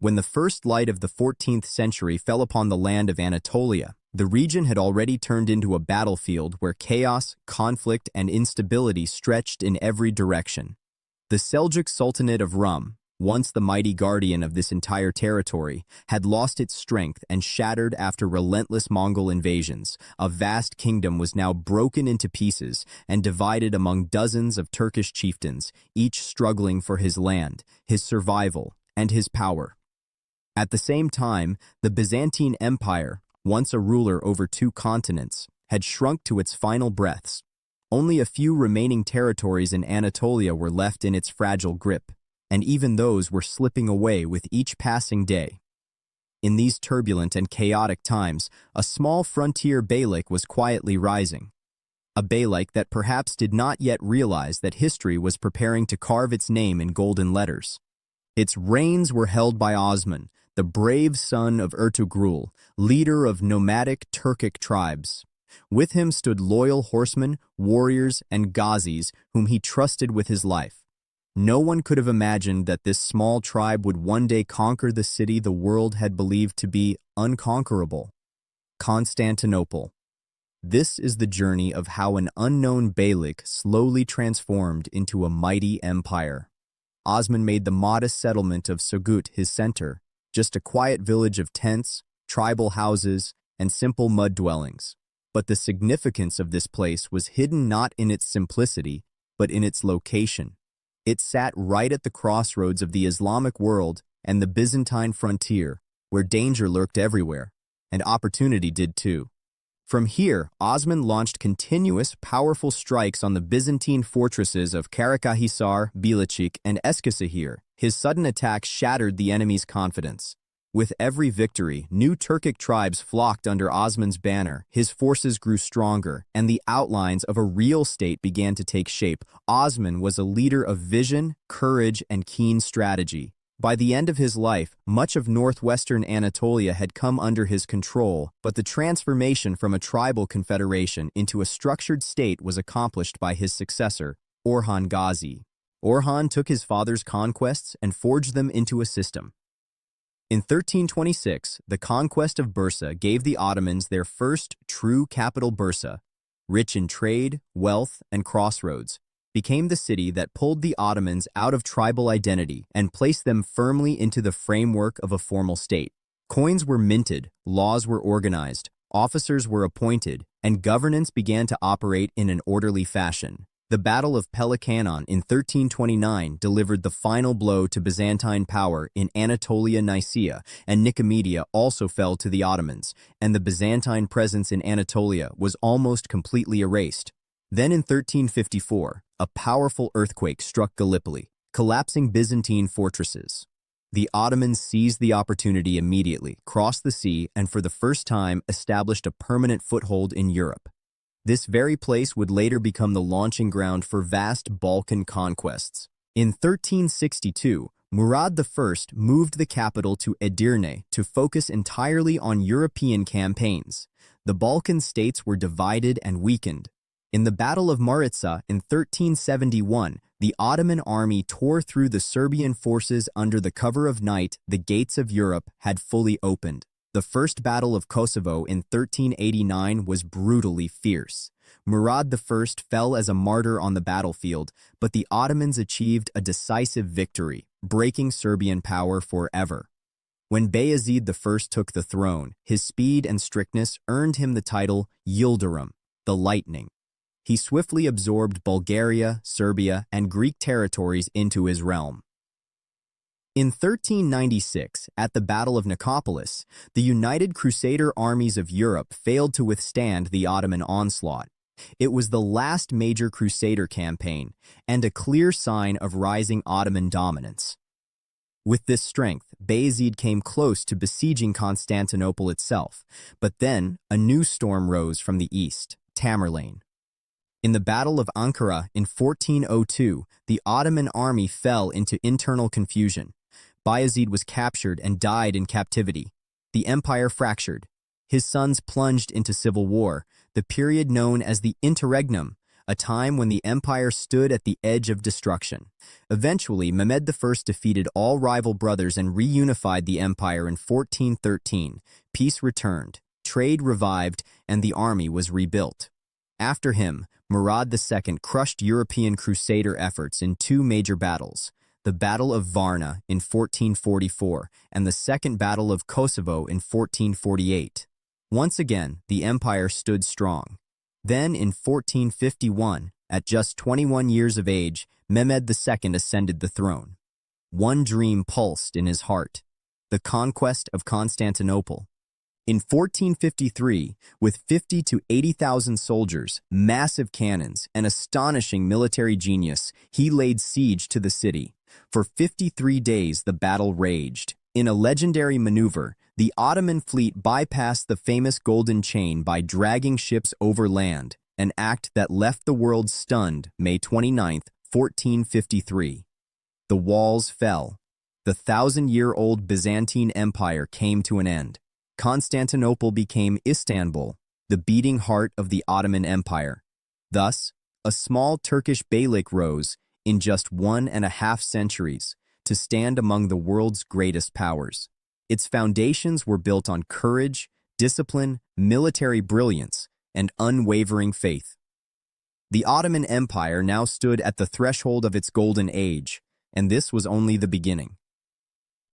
When the first light of the 14th century fell upon the land of Anatolia, the region had already turned into a battlefield where chaos, conflict, and instability stretched in every direction. The Seljuk Sultanate of Rum, once the mighty guardian of this entire territory, had lost its strength and shattered after relentless Mongol invasions. A vast kingdom was now broken into pieces and divided among dozens of Turkish chieftains, each struggling for his land, his survival, and his power. At the same time, the Byzantine Empire, once a ruler over 2 continents, had shrunk to its final breaths. Only a few remaining territories in Anatolia were left in its fragile grip, and even those were slipping away with each passing day. In these turbulent and chaotic times, a small frontier beylik was quietly rising. A beylik that perhaps did not yet realize that history was preparing to carve its name in golden letters. Its reins were held by Osman, the brave son of Ertugrul, leader of nomadic Turkic tribes. With him stood loyal horsemen, warriors, and ghazis whom he trusted with his life. No one could have imagined that this small tribe would one day conquer the city the world had believed to be unconquerable, Constantinople. This is the journey of how an unknown beylik slowly transformed into a mighty empire. Osman made the modest settlement of Sugut his center, just a quiet village of tents, tribal houses, and simple mud dwellings. But the significance of this place was hidden not in its simplicity, but in its location. It sat right at the crossroads of the Islamic world and the Byzantine frontier, where danger lurked everywhere, and opportunity did too. From here, Osman launched continuous, powerful strikes on the Byzantine fortresses of Karakahisar, Bilecik, and Eskişehir. His sudden attacks shattered the enemy's confidence. With every victory, new Turkic tribes flocked under Osman's banner, his forces grew stronger, and the outlines of a real state began to take shape. Osman was a leader of vision, courage, and keen strategy. By the end of his life, much of northwestern Anatolia had come under his control, but the transformation from a tribal confederation into a structured state was accomplished by his successor, Orhan Gazi. Orhan took his father's conquests and forged them into a system. In 1326, the conquest of Bursa gave the Ottomans their first true capital. Bursa, rich in trade, wealth, and crossroads, became the city that pulled the Ottomans out of tribal identity and placed them firmly into the framework of a formal state. Coins were minted, laws were organized, officers were appointed, and governance began to operate in an orderly fashion. The Battle of Peloponnesus in 1329 delivered the final blow to Byzantine power in Anatolia. Nicaea and Nicomedia also fell to the Ottomans, and the Byzantine presence in Anatolia was almost completely erased. Then in 1354, a powerful earthquake struck Gallipoli, collapsing Byzantine fortresses. The Ottomans seized the opportunity immediately, crossed the sea, and for the first time established a permanent foothold in Europe. This very place would later become the launching ground for vast Balkan conquests. In 1362, Murad I moved the capital to Edirne to focus entirely on European campaigns. The Balkan states were divided and weakened. In the Battle of Maritsa in 1371, the Ottoman army tore through the Serbian forces under the cover of night. The gates of Europe had fully opened. The First Battle of Kosovo in 1389 was brutally fierce. Murad I fell as a martyr on the battlefield, but the Ottomans achieved a decisive victory, breaking Serbian power forever. When Bayezid I took the throne, his speed and strictness earned him the title Yildirim, the Lightning. He swiftly absorbed Bulgaria, Serbia, and Greek territories into his realm. In 1396, at the Battle of Nicopolis, the united Crusader armies of Europe failed to withstand the Ottoman onslaught. It was the last major Crusader campaign, and a clear sign of rising Ottoman dominance. With this strength, Bayezid came close to besieging Constantinople itself, but then a new storm rose from the east, Tamerlane. In the Battle of Ankara in 1402, the Ottoman army fell into internal confusion. Bayezid was captured and died in captivity. The empire fractured. His sons plunged into civil war, the period known as the Interregnum, a time when the empire stood at the edge of destruction. Eventually, Mehmed I defeated all rival brothers and reunified the empire in 1413. Peace returned, trade revived, and the army was rebuilt. After him, Murad II crushed European crusader efforts in two major battles, the Battle of Varna in 1444 and the Second Battle of Kosovo in 1448. Once again, the empire stood strong. Then, in 1451, at just 21 years of age, Mehmed II ascended the throne. One dream pulsed in his heart: the conquest of Constantinople. In 1453, with 50 to 80,000 soldiers, massive cannons, and astonishing military genius, he laid siege to the city. For 53 days, the battle raged. In a legendary maneuver, the Ottoman fleet bypassed the famous Golden Chain by dragging ships over land, an act that left the world stunned. May 29, 1453. The walls fell. The 1,000-year-old Byzantine Empire came to an end. Constantinople became Istanbul, the beating heart of the Ottoman Empire. Thus, a small Turkish beylik rose, in just 1.5 centuries, to stand among the world's greatest powers. Its foundations were built on courage, discipline, military brilliance, and unwavering faith. The Ottoman Empire now stood at the threshold of its golden age, and this was only the beginning.